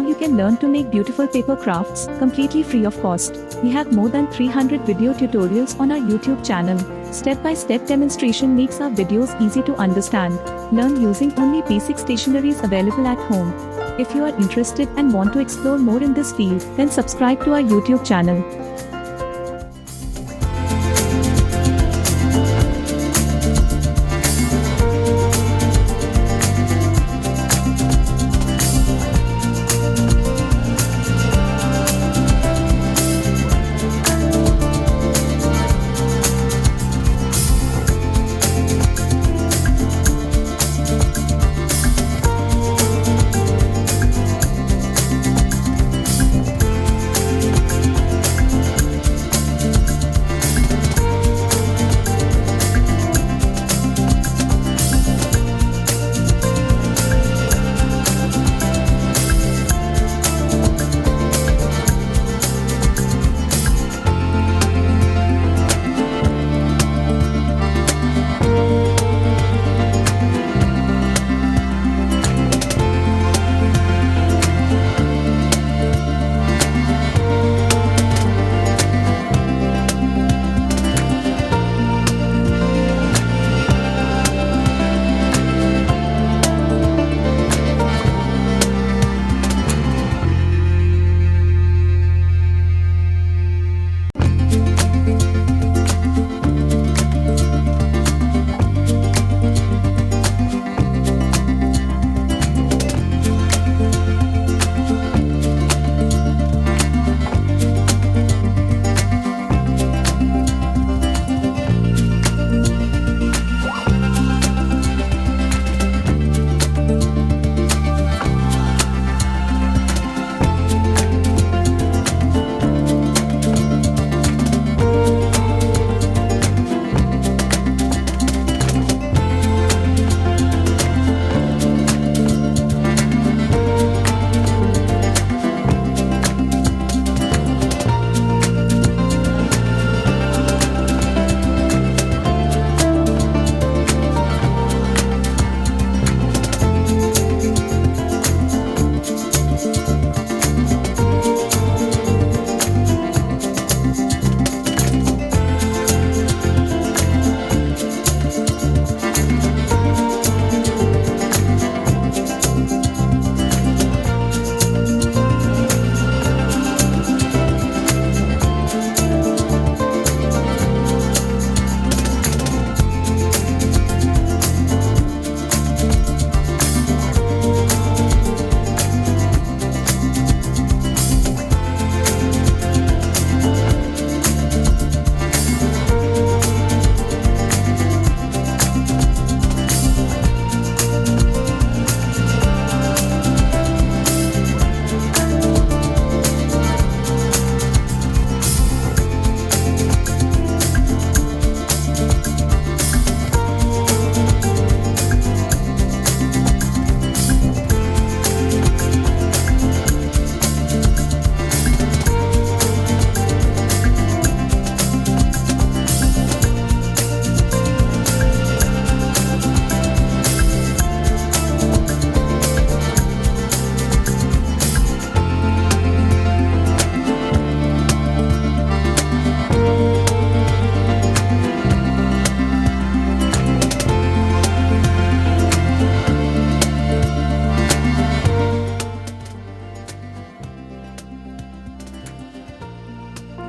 you can learn to make beautiful paper crafts completely free of cost. We have more than 300 video tutorials on our YouTube channel. Step-by-step demonstration makes our videos easy to understand. Learn using only basic stationeries available at home. If you are interested and want to explore more in this field, then subscribe to our YouTube channel.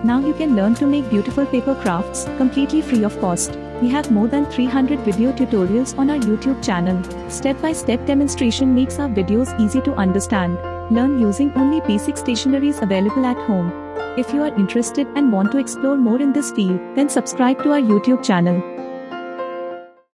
Now you can learn to make beautiful paper crafts completely free of cost. We have more than 300 video tutorials on our YouTube channel. Step-by-step demonstration makes our videos easy to understand. Learn using only basic stationeries available at home. If you are interested and want to explore more in this field, then subscribe to our YouTube channel.